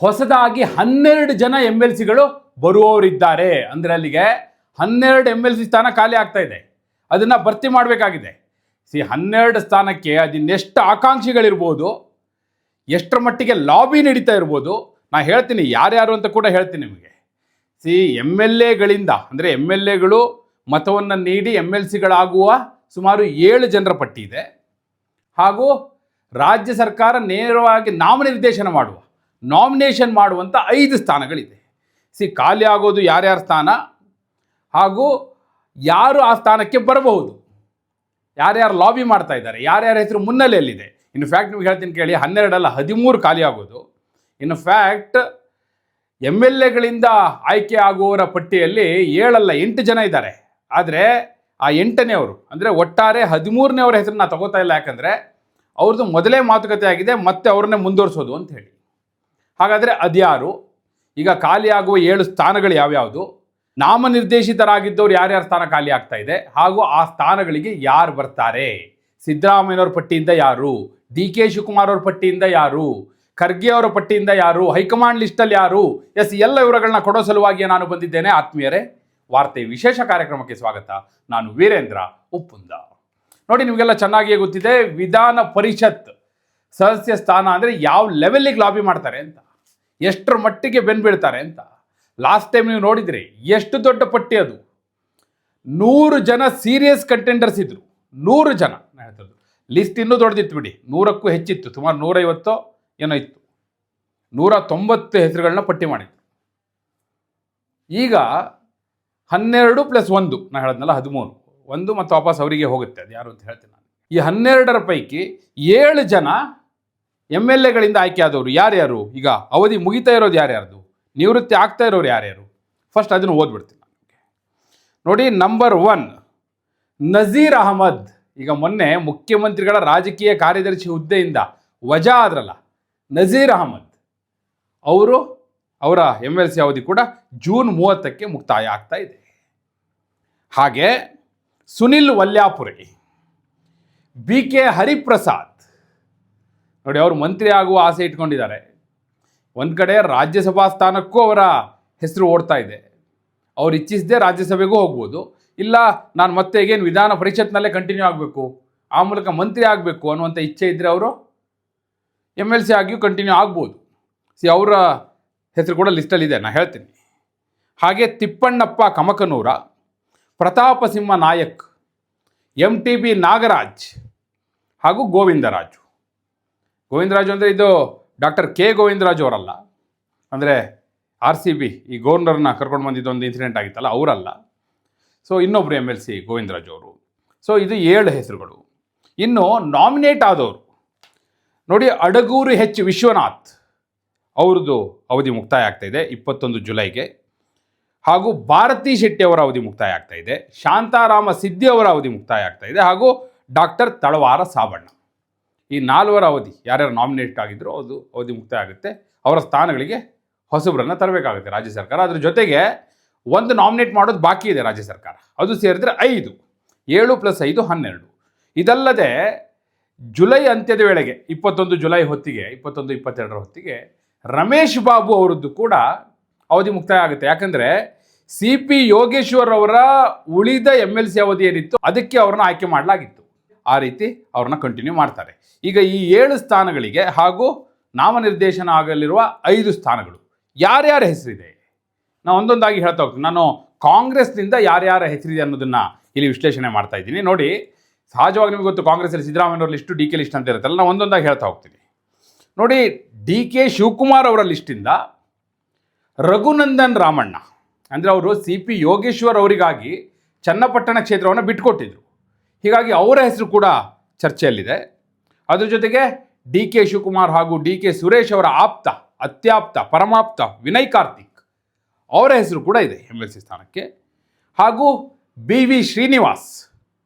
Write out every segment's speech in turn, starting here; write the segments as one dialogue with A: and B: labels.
A: ಹೊಸದಾಗಿ 12 ಜನ MLCಗಳು ಬರುವವರಿದ್ದಾರೆ. ಅಂದರೆ ಅಲ್ಲಿಗೆ 12 MLC ಸ್ಥಾನ ಖಾಲಿ ಆಗ್ತಾ ಇದೆ. ಅದನ್ನು ಭರ್ತಿ ಮಾಡಬೇಕಾಗಿದೆ. 12 ಸ್ಥಾನಕ್ಕೆ ಅದಿನ್ನೆಷ್ಟು ಆಕಾಂಕ್ಷಿಗಳಿರ್ಬೋದು, ಎಷ್ಟರ ಮಟ್ಟಿಗೆ ಲಾಬಿ ನಡೀತಾ ಇರ್ಬೋದು. ನಾನು ಹೇಳ್ತೀನಿ ಯಾರ್ಯಾರು ಅಂತ ಕೂಡ ಹೇಳ್ತೀನಿ ನಿಮಗೆ. MLAಗಳಿಂದ ಅಂದರೆ MLAಗಳು ಮತವನ್ನು ನೀಡಿ MLCಗಳಾಗುವ ಸುಮಾರು 7 ಜನರ ಪಟ್ಟಿ ಇದೆ. ಹಾಗೂ ರಾಜ್ಯ ಸರ್ಕಾರ ನೇರವಾಗಿ ನಾಮಿನೇಷನ್ ಮಾಡುವಂಥ 5 ಸ್ಥಾನಗಳಿದೆ. ಖಾಲಿ ಆಗೋದು ಯಾರ್ಯಾರ ಸ್ಥಾನ ಹಾಗೂ ಯಾರು ಆ ಸ್ಥಾನಕ್ಕೆ ಬರಬಹುದು, ಯಾರ್ಯಾರು ಲಾಬಿ ಮಾಡ್ತಾ ಇದ್ದಾರೆ, ಯಾರ್ಯಾರ ಹೆಸರು ಮುನ್ನೆಲೆಯಲ್ಲಿದೆ. ಇನ್ಫ್ಯಾಕ್ಟ್ ನಿಮ್ಗೆ ಹೇಳ್ತೀನಿ ಕೇಳಿ, 12 ಅಲ್ಲ 13 ಖಾಲಿ ಆಗೋದು. ಇನ್ಫ್ಯಾಕ್ಟ್ MLAಗಳಿಂದ ಆಯ್ಕೆ ಆಗುವವರ ಪಟ್ಟಿಯಲ್ಲಿ 7 ಅಲ್ಲ 8 ಜನ ಇದ್ದಾರೆ. ಆದರೆ ಆ 8ನೇವರು ಅಂದರೆ ಒಟ್ಟಾರೆ 13ನೇವರ ಹೆಸರನ್ನ ತಗೋತಾ ಇಲ್ಲ. ಯಾಕಂದರೆ ಅವ್ರದ್ದು ಮೊದಲೇ ಮಾತುಕತೆ ಆಗಿದೆ, ಮತ್ತೆ ಅವ್ರನ್ನೇ ಮುಂದುವರಿಸೋದು ಅಂತ ಹೇಳಿ. ಹಾಗಾದರೆ ಅದ್ಯಾರು? ಈಗ ಖಾಲಿ ಆಗುವ 7 ಸ್ಥಾನಗಳು ಯಾವ್ಯಾವುದು, ನಾಮನಿರ್ದೇಶಿತರಾಗಿದ್ದವ್ರು ಯಾರ್ಯಾರ ಸ್ಥಾನ ಖಾಲಿ ಆಗ್ತಾ ಇದೆ, ಹಾಗೂ ಆ ಸ್ಥಾನಗಳಿಗೆ ಯಾರು ಬರ್ತಾರೆ, ಸಿದ್ದರಾಮಯ್ಯನವ್ರ ಪಟ್ಟಿಯಿಂದ ಯಾರು, DK ಶಿವಕುಮಾರ್ ಅವ್ರ ಪಟ್ಟಿಯಿಂದ ಯಾರು, ಖರ್ಗೆ ಅವರ ಪಟ್ಟಿಯಿಂದ ಯಾರು, ಹೈಕಮಾಂಡ್ ಲಿಸ್ಟಲ್ಲಿ ಯಾರು, ಎಲ್ಲ ವಿವರಗಳನ್ನ ಕೊಡೋ ಸಲುವಾಗಿ ನಾನು ಬಂದಿದ್ದೇನೆ. ಆತ್ಮೀಯರೇ, ವಾರ್ತೆ ವಿಶೇಷ ಕಾರ್ಯಕ್ರಮಕ್ಕೆ ಸ್ವಾಗತ. ನಾನು ವೀರೇಂದ್ರ ಉಪ್ಪುಂದ. ನೋಡಿ, ನಿಮಗೆಲ್ಲ ಚೆನ್ನಾಗಿಯೇ ಗೊತ್ತಿದೆ ವಿಧಾನ ಪರಿಷತ್ ಸದಸ್ಯ ಸ್ಥಾನ ಅಂದರೆ ಯಾವ ಲೆವೆಲ್ಲಿಗೆ ಲಾಬಿ ಮಾಡ್ತಾರೆ ಅಂತ, ಎಷ್ಟರ ಮಟ್ಟಿಗೆ ಬೆನ್ಬೀಳ್ತಾರೆ ಅಂತ. ಲಾಸ್ಟ್ ಟೈಮ್ ನೀವು ನೋಡಿದ್ರಿ ಎಷ್ಟು ದೊಡ್ಡ ಪಟ್ಟಿ ಅದು. 100 ಜನ ಸೀರಿಯಸ್ ಕಂಟೆಂಡರ್ಸ್ ಇದ್ರು. 100 ಜನ ಹೇಳ್ತದ್ದು. ಲಿಸ್ಟ್ ಇನ್ನೂ ದೊಡ್ಡದಿತ್ತು ಬಿಡಿ, 100ಕ್ಕೂ ಹೆಚ್ಚಿತ್ತು. ಸುಮಾರು 150 ಏನೋ ಇತ್ತು. 190 ಹೆಸರುಗಳನ್ನ ಪಟ್ಟಿ ಮಾಡಿದ್ರು. ಈಗ 12 + 1 ನಾನು ಹೇಳಿದ್ನಲ್ಲ 13, 1 ಮತ್ತು ವಾಪಸ್ ಅವರಿಗೆ ಹೋಗುತ್ತೆ. ಅದು ಯಾರು ಅಂತ ಹೇಳ್ತೀನಿ ನಾನು. ಈ 12ರ ಪೈಕಿ 7 ಜನ MLAಗಳಿಂದ ಆಯ್ಕೆ ಆದವರು ಯಾರ್ಯಾರು, ಈಗ ಅವಧಿ ಮುಗಿತಾ ಇರೋದು ಯಾರ್ಯಾರ್ದು, ನಿವೃತ್ತಿ ಆಗ್ತಾ ಇರೋರು ಯಾರ್ಯಾರು, ಫಸ್ಟ್ ಅದನ್ನು ಓದ್ಬಿಡ್ತೀನಿ ನಾನು. ನೋಡಿ, ನಂಬರ್ 1 ನಜೀರ್ ಅಹಮದ್. ಈಗ ಮೊನ್ನೆ ಮುಖ್ಯಮಂತ್ರಿಗಳ ರಾಜಕೀಯ ಕಾರ್ಯದರ್ಶಿ ಹುದ್ದೆಯಿಂದ ವಜಾ ಆದ್ರಲ್ಲ ನಜೀರ್ ಅಹಮದ್, ಅವರ MLC ಅವಧಿ ಕೂಡ ಜೂನ್ 30ಕ್ಕೆ ಮುಕ್ತಾಯ ಆಗ್ತಾ ಇದೆ. ಹಾಗೆ ಸುನಿಲ್ ವಲ್ಯಾಪುರೆ, BK ಹರಿಪ್ರಸಾದ್. ನೋಡಿ, ಅವರು ಮಂತ್ರಿ ಆಗುವ ಆಸೆ ಇಟ್ಕೊಂಡಿದ್ದಾರೆ. ಒಂದು ಕಡೆ ರಾಜ್ಯಸಭಾ ಸ್ಥಾನಕ್ಕೂ ಅವರ ಹೆಸರು ಓಡ್ತಾ ಇದೆ. ಅವ್ರು ಇಚ್ಛಿಸದೆ ರಾಜ್ಯಸಭೆಗೂ ಹೋಗ್ಬೋದು, ಇಲ್ಲ ನಾನು ಮತ್ತೆ ಈಗೇನು ವಿಧಾನ ಪರಿಷತ್ನಲ್ಲೇ ಕಂಟಿನ್ಯೂ ಆಗಬೇಕು, ಆ ಮೂಲಕ ಮಂತ್ರಿ ಆಗಬೇಕು ಅನ್ನುವಂಥ ಇಚ್ಛೆ ಇದ್ದರೆ ಅವರು MLC ಆಗಿಯೂ ಕಂಟಿನ್ಯೂ ಆಗ್ಬೋದು. ಅವರ ಹೆಸರು ಕೂಡ ಲಿಸ್ಟಲ್ಲಿದೆ, ನಾನು ಹೇಳ್ತೀನಿ. ಹಾಗೆ ತಿಪ್ಪಣ್ಣಪ್ಪ ಕಮಕನೂರ, ಪ್ರತಾಪ ಸಿಂಹ ನಾಯಕ್, MTB ನಾಗರಾಜ್ ಹಾಗೂ ಗೋವಿಂದರಾಜು. ಗೋವಿಂದರಾಜು ಅಂದರೆ ಇದು ಡಾಕ್ಟರ್ K ಗೋವಿಂದರಾಜು ಅವರಲ್ಲ, ಅಂದರೆ RCB ಈ ಗವರ್ನರ್ನ ಕರ್ಕೊಂಡು ಬಂದಿದ್ದೊಂದು ಇನ್ಸಿಡೆಂಟ್ ಆಗಿತ್ತಲ್ಲ, ಅವರಲ್ಲ. ಇನ್ನೊಬ್ಬರು MLC ಗೋವಿಂದರಾಜು ಅವರು. ಇದು 7 ಹೆಸರುಗಳು. ಇನ್ನು ನಾಮಿನೇಟ್ ಆದವರು ನೋಡಿ, ಅಡಗೂರು H ವಿಶ್ವನಾಥ್ ಅವ್ರದ್ದು ಅವಧಿ ಮುಕ್ತಾಯ ಆಗ್ತಾ ಇದೆ 21 ಜುಲೈಗೆ. ಹಾಗೂ ಭಾರತಿ ಶೆಟ್ಟಿ ಅವರ ಅವಧಿ ಮುಕ್ತಾಯ ಆಗ್ತಾ ಇದೆ. ಶಾಂತಾರಾಮ ಸಿದ್ದಿ ಅವರ ಅವಧಿ ಮುಕ್ತಾಯ ಆಗ್ತಾ ಇದೆ. ಹಾಗೂ ಡಾಕ್ಟರ್ ತಳವಾರ ಸಾಬಣ್ಣ. ಈ 4 ಅವಧಿ ಯಾರ್ಯಾರು ನಾಮಿನೇಟ್ ಆಗಿದ್ರು ಅದು ಅವಧಿ ಮುಕ್ತಾಯ ಆಗುತ್ತೆ. ಅವರ ಸ್ಥಾನಗಳಿಗೆ ಹೊಸಬ್ರನ್ನ ತರಬೇಕಾಗುತ್ತೆ ರಾಜ್ಯ ಸರ್ಕಾರ. ಅದ್ರ ಜೊತೆಗೆ 1 ನಾಮಿನೇಟ್ ಮಾಡೋದು ಬಾಕಿ ಇದೆ ರಾಜ್ಯ ಸರ್ಕಾರ. ಅದು ಸೇರಿದ್ರೆ 5, 7 + 5 12. ಇದಲ್ಲದೆ ಜುಲೈ ಅಂತ್ಯದ ವೇಳೆಗೆ 21 ಜುಲೈ ಹೊತ್ತಿಗೆ 21-22 ಹೊತ್ತಿಗೆ ರಮೇಶ್ ಬಾಬು ಅವರದ್ದು ಕೂಡ ಅವಧಿ ಮುಕ್ತಾಯ ಆಗುತ್ತೆ. ಯಾಕಂದರೆ CP ಯೋಗೇಶ್ವರ್ ಅವರ ಉಳಿದ MLC ಅವಧಿ ಏನಿತ್ತು ಅದಕ್ಕೆ ಅವ್ರನ್ನ ಆಯ್ಕೆ ಮಾಡಲಾಗಿತ್ತು. ಆ ರೀತಿ ಅವ್ರನ್ನ ಕಂಟಿನ್ಯೂ ಮಾಡ್ತಾರೆ. ಈಗ ಈ 7 ಸ್ಥಾನಗಳಿಗೆ ಹಾಗೂ ನಾಮನಿರ್ದೇಶನ ಆಗಲಿರುವ 5 ಸ್ಥಾನಗಳು ಯಾರ್ಯಾರ ಹೆಸರಿದೆ ನಾನು ಒಂದೊಂದಾಗಿ ಹೇಳ್ತಾ ಹೋಗ್ತೀನಿ. ನಾನು ಕಾಂಗ್ರೆಸ್ನಿಂದ ಯಾರ್ಯಾರ ಹೆಸರಿದೆ ಅನ್ನೋದನ್ನು ಇಲ್ಲಿ ವಿಶ್ಲೇಷಣೆ ಮಾಡ್ತಾ ಇದ್ದೀನಿ. ನೋಡಿ, ಸಹಜವಾಗಿ ನಿಮಗೆ ಗೊತ್ತು, ಕಾಂಗ್ರೆಸ್ಸಲ್ಲಿ ಸಿದ್ದರಾಮಯ್ಯವ್ರ ಲಿಸ್ಟು, DK ಲಿಸ್ಟ್ ಅಂತ ಇರುತ್ತಲ್ಲ, ನಾನು ಒಂದೊಂದಾಗಿ ಹೇಳ್ತಾ ಹೋಗ್ತೀನಿ. ನೋಡಿ, DK ಶಿವಕುಮಾರ್ ಅವರ ಲಿಸ್ಟಿಂದ ರಘುನಂದನ್ ರಾಮಣ್ಣ, ಅಂದರೆ ಅವರು CP ಯೋಗೇಶ್ವರ್ ಅವರಿಗಾಗಿ ಚನ್ನಪಟ್ಟಣ ಕ್ಷೇತ್ರವನ್ನು ಬಿಟ್ಟುಕೊಟ್ಟಿದ್ರು. ಹೀಗಾಗಿ ಅವರ ಹೆಸರು ಕೂಡ ಚರ್ಚೆಯಲ್ಲಿದೆ. ಅದ್ರ ಜೊತೆಗೆ DK ಶಿವಕುಮಾರ್ ಹಾಗೂ DK ಸುರೇಶ್ ಅವರ ಅತ್ಯಾಪ್ತ ಪರಮಾಪ್ತ ವಿನಯ್ ಕಾರ್ತಿಕ್ ಅವರ ಹೆಸರು ಕೂಡ ಇದೆ MLC ಸ್ಥಾನಕ್ಕೆ. ಹಾಗೂ BV ಶ್ರೀನಿವಾಸ್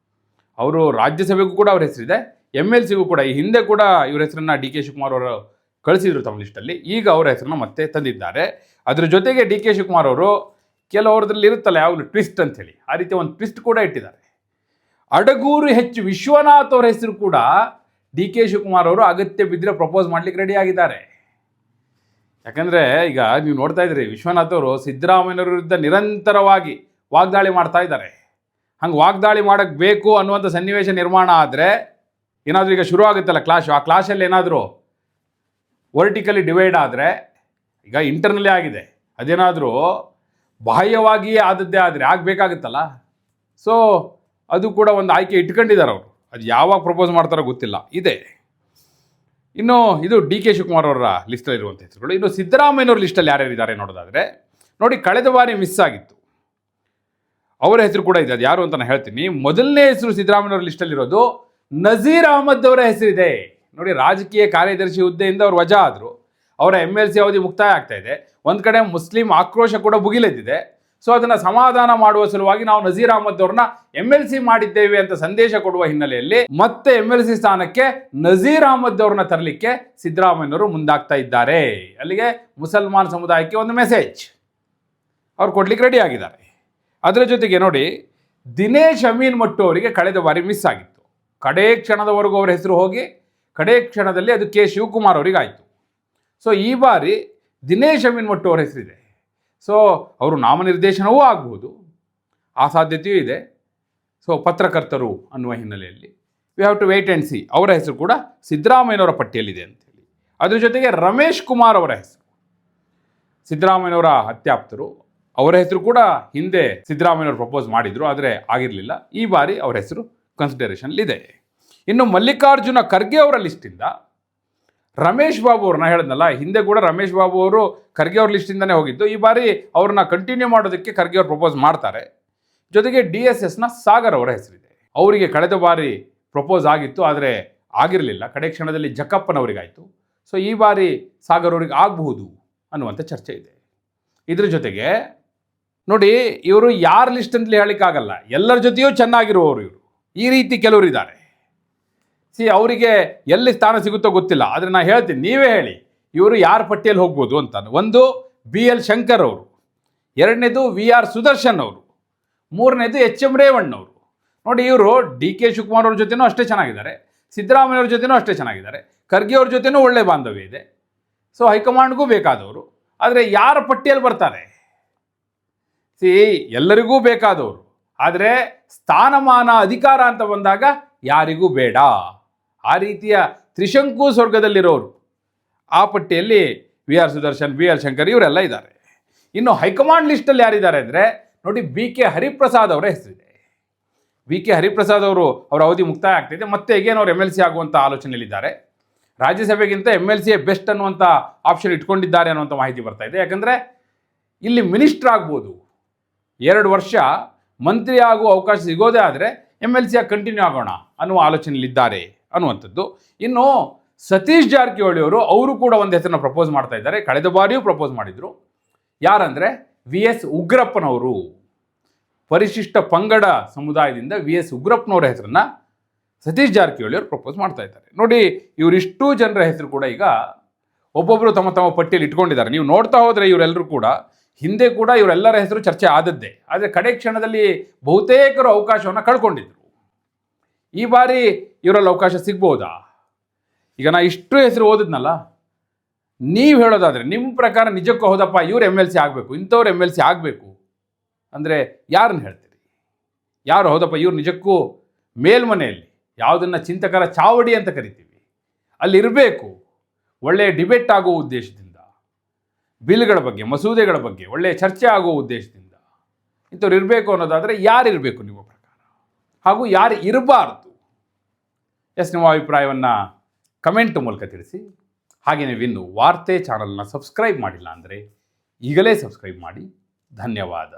A: ಅವರು ರಾಜ್ಯಸಭೆಗೂ ಕೂಡ ಅವ್ರ ಹೆಸರಿದೆ, MLCಗೂ ಕೂಡ. ಈ ಹಿಂದೆ ಕೂಡ ಇವರ ಹೆಸರನ್ನು DK ಶಿವಕುಮಾರ್ ಅವರು ಕಳಿಸಿದ್ರು ತಮ್ಮ ಲಿಸ್ಟಲ್ಲಿ. ಈಗ ಅವರ ಹೆಸರನ್ನು ಮತ್ತೆ ತಂದಿದ್ದಾರೆ. ಅದ್ರ ಜೊತೆಗೆ DK ಶಿವಕುಮಾರ್ ಅವರು ಕೆಲವರದ್ರಲ್ಲಿ ಇರುತ್ತಲ್ಲ ಯಾವಾಗಲೂ ಟ್ವಿಸ್ಟ್ ಅಂಥೇಳಿ, ಆ ರೀತಿ ಒಂದು ಟ್ವಿಸ್ಟ್ ಕೂಡ ಇಟ್ಟಿದ್ದಾರೆ. ಅಡಗೂರು H ವಿಶ್ವನಾಥ್ ಅವರ ಹೆಸರು ಕೂಡ DK ಶಿವಕುಮಾರ್ ಅವರು ಅಗತ್ಯ ಬಿದ್ದರೆ ಪ್ರಪೋಸ್ ಮಾಡಲಿಕ್ಕೆ ರೆಡಿ ಆಗಿದ್ದಾರೆ. ಯಾಕಂದರೆ ಈಗ ನೀವು ನೋಡ್ತಾ ಇದ್ದೀರಿ, ವಿಶ್ವನಾಥ್ ಅವರು ಸಿದ್ದರಾಮಯ್ಯವ್ರ ವಿರುದ್ಧ ನಿರಂತರವಾಗಿ ವಾಗ್ದಾಳಿ ಮಾಡ್ತಾ ಇದ್ದಾರೆ. ಹಂಗೆ ವಾಗ್ದಾಳಿ ಮಾಡೋಕ್ಕೆ ಬೇಕು ಅನ್ನುವಂಥ ಸನ್ನಿವೇಶ ನಿರ್ಮಾಣ ಆದರೆ ಏನಾದರೂ ಈಗ ಶುರು ಆಗುತ್ತಲ್ಲ ಕ್ಲಾಶು, ಆ ಕ್ಲಾಶಲ್ಲಿ ಏನಾದರೂ ವರ್ಟಿಕಲಿ ಡಿವೈಡ್ ಆದರೆ, ಈಗ ಇಂಟರ್ನಲ್ಲೇ ಆಗಿದೆ, ಅದೇನಾದರೂ ಬಾಹ್ಯವಾಗಿಯೇ ಆದದ್ದೇ ಆದರೆ ಆಗಬೇಕಾಗುತ್ತಲ್ಲ. ಸೊ ಅದು ಕೂಡ ಒಂದು ಆಯ್ಕೆ ಇಟ್ಕೊಂಡಿದ್ದಾರೆ ಅವರು. ಅದು ಯಾವಾಗ ಪ್ರಪೋಸ್ ಮಾಡ್ತಾರೋ ಗೊತ್ತಿಲ್ಲ. ಇದೆ ಇನ್ನು ಇದು ಡಿ ಕೆ ಶಿವಕುಮಾರ್ ಅವರ ಲಿಸ್ಟಲ್ಲಿರುವಂಥ ಹೆಸರುಗಳು. ಇನ್ನು ಸಿದ್ದರಾಮಯ್ಯವ್ರ ಲಿಸ್ಟಲ್ಲಿ ಯಾರ್ಯಾರಿದ್ದಾರೆ ನೋಡೋದಾದರೆ ನೋಡಿ, ಕಳೆದ ಬಾರಿ ಮಿಸ್ ಆಗಿತ್ತು, ಅವರ ಹೆಸರು ಕೂಡ ಇದೆ. ಅದು ಯಾರು ಅಂತ ನಾನು ಹೇಳ್ತೀನಿ. ಮೊದಲನೇ ಹೆಸರು ಸಿದ್ದರಾಮಯ್ಯವ್ರ ಲಿಸ್ಟಲ್ಲಿರೋದು ನಜೀರ್ ಅಹಮದ್ ಅವರ ಹೆಸರಿದೆ. ನೋಡಿ, ರಾಜಕೀಯ ಕಾರ್ಯದರ್ಶಿ ಹುದ್ದೆಯಿಂದ ಅವರು ವಜಾ ಆದರು, ಅವರ MLC ಅವಧಿ ಮುಕ್ತಾಯ ಆಗ್ತಾ ಇದೆ. ಒಂದು ಕಡೆ ಮುಸ್ಲಿಂ ಆಕ್ರೋಶ ಕೂಡ ಭುಗಿಲೆದ್ದಿದೆ. ಸೊ ಅದನ್ನು ಸಮಾಧಾನ ಮಾಡುವ ಸಲುವಾಗಿ ನಾವು ನಜೀರ್ ಅಹಮದ್ ಅವ್ರನ್ನ MLC ಮಾಡಿದ್ದೇವೆ ಅಂತ ಸಂದೇಶ ಕೊಡುವ ಹಿನ್ನೆಲೆಯಲ್ಲಿ ಮತ್ತೆ MLC ಸ್ಥಾನಕ್ಕೆ ನಜೀರ್ ಅಹಮದ್ ಅವ್ರನ್ನ ತರಲಿಕ್ಕೆ ಸಿದ್ದರಾಮಯ್ಯನವರು ಮುಂದಾಗ್ತಾ ಇದ್ದಾರೆ. ಅಲ್ಲಿಗೆ ಮುಸಲ್ಮಾನ್ ಸಮುದಾಯಕ್ಕೆ ಒಂದು ಮೆಸೇಜ್ ಅವ್ರು ಕೊಡ್ಲಿಕ್ಕೆ ರೆಡಿ ಆಗಿದ್ದಾರೆ. ಅದರ ಜೊತೆಗೆ ನೋಡಿ, ದಿನೇಶ್ ಅಮೀನ್ ಮಟ್ಟು ಅವರಿಗೆ ಕಳೆದ ಬಾರಿ ಮಿಸ್ ಆಗಿತ್ತು. ಕಡೇ ಕ್ಷಣದವರೆಗೂ ಅವರ ಹೆಸರು ಹೋಗಿ ಕಡೇ ಕ್ಷಣದಲ್ಲಿ ಅದು ಕೆ ಶಿವಕುಮಾರ್ ಅವರಿಗೆ ಆಯಿತು. ಸೊ ಈ ಬಾರಿ ದಿನೇಶ್ ಅಮೀನ್ ಮಟ್ಟು ಅವರ ಹೆಸರಿದೆ. ಸೊ ಅವರು ನಾಮನಿರ್ದೇಶನವೂ ಆಗಬಹುದು, ಆ ಸಾಧ್ಯತೆಯೂ ಇದೆ. ಸೊ ಪತ್ರಕರ್ತರು ಅನ್ನುವ ಹಿನ್ನೆಲೆಯಲ್ಲಿ we have to wait and see. ಅವರ ಹೆಸರು ಕೂಡ ಸಿದ್ದರಾಮಯ್ಯನವರ ಪಟ್ಟಿಯಲ್ಲಿದೆ ಅಂತೇಳಿ. ಅದ್ರ ಜೊತೆಗೆ ರಮೇಶ್ ಕುಮಾರ್ ಅವರ ಹೆಸರು, ಸಿದ್ದರಾಮಯ್ಯನವರ ಅತ್ಯಾಪ್ತರು, ಅವರ ಹೆಸರು ಕೂಡ ಹಿಂದೆ ಸಿದ್ದರಾಮಯ್ಯನವರು ಪ್ರಪೋಸ್ ಮಾಡಿದರು, ಆದರೆ ಆಗಿರಲಿಲ್ಲ. ಈ ಬಾರಿ ಅವರ ಹೆಸರು ಕನ್ಸಿಡರೇಷನ್ಲಿದೆ. ಇನ್ನು ಮಲ್ಲಿಕಾರ್ಜುನ ಖರ್ಗೆ ಅವರ ಲಿಸ್ಟಿಂದ ರಮೇಶ್ ಬಾಬು ಅವ್ರನ್ನ ಹೇಳಿದ್ನಲ್ಲ, ಹಿಂದೆ ಕೂಡ ರಮೇಶ್ ಬಾಬು ಅವರು ಖರ್ಗೆ ಅವ್ರ ಲಿಸ್ಟಿಂದನೇ ಹೋಗಿದ್ದು. ಈ ಬಾರಿ ಅವ್ರನ್ನ ಕಂಟಿನ್ಯೂ ಮಾಡೋದಕ್ಕೆ ಖರ್ಗೆ ಅವ್ರು ಪ್ರಪೋಸ್ ಮಾಡ್ತಾರೆ. ಜೊತೆಗೆ DSSನ ಸಾಗರ್ ಅವರ ಹೆಸರಿದೆ. ಅವರಿಗೆ ಕಳೆದ ಬಾರಿ ಪ್ರಪೋಸ್ ಆಗಿತ್ತು, ಆದರೆ ಆಗಿರಲಿಲ್ಲ, ಕಡೆ ಕ್ಷಣದಲ್ಲಿ ಜಕ್ಕಪ್ಪನವರಿಗಾಯಿತು. ಸೊ ಈ ಬಾರಿ ಸಾಗರ್ ಅವರಿಗೆ ಆಗಬಹುದು ಅನ್ನುವಂಥ ಚರ್ಚೆ ಇದೆ. ಇದ್ರ ಜೊತೆಗೆ ನೋಡಿ, ಇವರು ಯಾರ ಲಿಸ್ಟ್ ಅಂತಲೇ ಹೇಳಲಿಕ್ಕಾಗಲ್ಲ, ಎಲ್ಲರ ಜೊತೆಯೂ ಚೆನ್ನಾಗಿರುವವರು ಇವರು. ಈ ರೀತಿ ಕೆಲವರು ಇದ್ದಾರೆ. ಅವರಿಗೆ ಎಲ್ಲಿ ಸ್ಥಾನ ಸಿಗುತ್ತೋ ಗೊತ್ತಿಲ್ಲ, ಆದರೆ ನಾನು ಹೇಳ್ತೀನಿ, ನೀವೇ ಹೇಳಿ ಇವರು ಯಾರ ಪಟ್ಟಿಯಲ್ಲಿ ಹೋಗ್ಬೋದು ಅಂತ. ಒಂದು BL ಶಂಕರ್ ಅವರು, ಎರಡನೇದು VR ಸುದರ್ಶನ್ ಅವರು, ಮೂರನೇದು HM ರೇವಣ್ಣವರು. ನೋಡಿ, ಇವರು DK ಶಿವಕುಮಾರ್ ಅವ್ರ ಜೊತೆನೂ ಅಷ್ಟೇ ಚೆನ್ನಾಗಿದ್ದಾರೆ, ಸಿದ್ದರಾಮಯ್ಯವ್ರ ಜೊತೆನೂ ಅಷ್ಟೇ ಚೆನ್ನಾಗಿದ್ದಾರೆ, ಖರ್ಗೆ ಅವ್ರ ಜೊತೆನೂ ಒಳ್ಳೆ ಬಾಂಧವ್ಯ ಇದೆ. ಸೊ ಹೈಕಮಾಂಡ್ಗೂ ಬೇಕಾದವರು. ಆದರೆ ಯಾರ ಪಟ್ಟಿಯಲ್ಲಿ ಬರ್ತಾರೆ? ಎಲ್ಲರಿಗೂ ಬೇಕಾದವರು, ಆದರೆ ಸ್ಥಾನಮಾನ ಅಧಿಕಾರ ಅಂತ ಬಂದಾಗ ಯಾರಿಗೂ ಬೇಡ. ಆ ರೀತಿಯ ತ್ರಿಶಂಕು ಸ್ವರ್ಗದಲ್ಲಿರೋರು ಆ ಪಟ್ಟಿಯಲ್ಲಿ VR ಸುದರ್ಶನ್, BL ಶಂಕರ್ ಇವರೆಲ್ಲ ಇದ್ದಾರೆ. ಇನ್ನು ಹೈಕಮಾಂಡ್ ಲಿಸ್ಟಲ್ಲಿ ಯಾರಿದ್ದಾರೆ ಅಂದರೆ ನೋಡಿ, BK ಹರಿಪ್ರಸಾದ್ ಅವರ ಹೆಸರಿದೆ. BK ಹರಿಪ್ರಸಾದ್ ಅವರು, ಅವರ ಅವಧಿ ಮುಕ್ತಾಯ ಆಗ್ತಿದೆ, ಮತ್ತೆ ಹೇಗೇನು ಅವರು MLC ಆಗುವಂಥ ಆಲೋಚನೆಯಲ್ಲಿದ್ದಾರೆ. ರಾಜ್ಯಸಭೆಗಿಂತ MLC ಬೆಸ್ಟ್ ಅನ್ನುವಂಥ ಆಪ್ಷನ್ ಇಟ್ಕೊಂಡಿದ್ದಾರೆ ಅನ್ನುವಂಥ ಮಾಹಿತಿ ಬರ್ತಾ ಇದೆ. ಯಾಕಂದರೆ ಇಲ್ಲಿ ಮಿನಿಸ್ಟರ್ ಆಗ್ಬೋದು, 2 ವರ್ಷ ಮಂತ್ರಿ ಆಗುವ ಅವಕಾಶ ಸಿಗೋದೇ ಆದರೆ MLC ಆಗಿ ಕಂಟಿನ್ಯೂ ಆಗೋಣ ಅನ್ನುವ ಆಲೋಚನೆಯಲ್ಲಿದ್ದಾರೆ ಅನ್ನುವಂಥದ್ದು. ಇನ್ನು ಸತೀಶ್ ಜಾರಕಿಹೊಳಿ ಅವರು ಕೂಡ ಒಂದು ಹೆಸರನ್ನು ಪ್ರಪೋಸ್ ಮಾಡ್ತಾ ಇದ್ದಾರೆ. ಕಳೆದ ಬಾರಿಯೂ ಪ್ರಪೋಸ್ ಮಾಡಿದರು. ಯಾರಂದರೆ VS ಉಗ್ರಪ್ಪನವರು. ಪರಿಶಿಷ್ಟ ಪಂಗಡ ಸಮುದಾಯದಿಂದ VS ಉಗ್ರಪ್ಪನವರ ಹೆಸರನ್ನು ಸತೀಶ್ ಜಾರಕಿಹೊಳಿ ಅವರು ಪ್ರಪೋಸ್ ಮಾಡ್ತಾ ಇದ್ದಾರೆ. ನೋಡಿ, ಇವರಿಷ್ಟೂ ಜನರ ಹೆಸರು ಕೂಡ ಈಗ ಒಬ್ಬೊಬ್ಬರು ತಮ್ಮ ತಮ್ಮ ಪಟ್ಟಿಯಲ್ಲಿ ಇಟ್ಕೊಂಡಿದ್ದಾರೆ. ನೀವು ನೋಡ್ತಾ ಹೋದರೆ ಇವರೆಲ್ಲರೂ ಕೂಡ ಹಿಂದೆ ಕೂಡ ಇವರೆಲ್ಲರ ಹೆಸರು ಚರ್ಚೆ ಆದದ್ದೇ, ಆದರೆ ಕಡೆ ಕ್ಷಣದಲ್ಲಿ ಬಹುತೇಕರು ಅವಕಾಶವನ್ನು ಕಳ್ಕೊಂಡಿದ್ರು. ಈ ಬಾರಿ ಇವರಲ್ಲಿ ಅವಕಾಶ ಸಿಗ್ಬೋದಾ? ಈಗ ನಾ ಇಷ್ಟು ಹೆಸರು ಓದಿದ್ನಲ್ಲ, ನೀವು ಹೇಳೋದಾದರೆ ನಿಮ್ಮ ಪ್ರಕಾರ ನಿಜಕ್ಕೂ ಹೌದಪ್ಪ ಇವ್ರು MLC ಆಗಬೇಕು, ಇಂಥವ್ರು MLC ಆಗಬೇಕು ಅಂದರೆ ಯಾರನ್ನು ಹೇಳ್ತೀರಿ? ಯಾರು ಹೌದಪ್ಪ ಇವ್ರು ನಿಜಕ್ಕೂ ಮೇಲ್ಮನೆಯಲ್ಲಿ ಯಾವುದನ್ನು ಚಿಂತಕರ ಚಾವಡಿ ಅಂತ ಕರಿತೀವಿ ಅಲ್ಲಿರಬೇಕು, ಒಳ್ಳೆಯ ಡಿಬೇಟ್ ಆಗುವ ಉದ್ದೇಶದಿಂದ, ಬಿಲ್ಗಳ ಬಗ್ಗೆ, ಮಸೂದೆಗಳ ಬಗ್ಗೆ ಒಳ್ಳೆಯ ಚರ್ಚೆ ಆಗುವ ಉದ್ದೇಶದಿಂದ ಇಂಥವ್ರು ಇರಬೇಕು ಅನ್ನೋದಾದರೆ ಯಾರು ಇರಬೇಕು ನಿಮ್ಮ ಪ್ರಕಾರ? ಹಾಗೂ ಯಾರು ಇರಬಾರ್ದು? ನಿಮ್ಮ ಅಭಿಪ್ರಾಯವನ್ನು ಕಮೆಂಟ್ ಮೂಲಕ ತಿಳಿಸಿ. ಹಾಗೆಯೇ ಇನ್ನು ವಾರ್ತೆ ಚಾನಲ್ನ ಸಬ್ಸ್ಕ್ರೈಬ್ ಮಾಡಿಲ್ಲ ಅಂದರೆ ಈಗಲೇ ಸಬ್ಸ್ಕ್ರೈಬ್ ಮಾಡಿ. ಧನ್ಯವಾದ.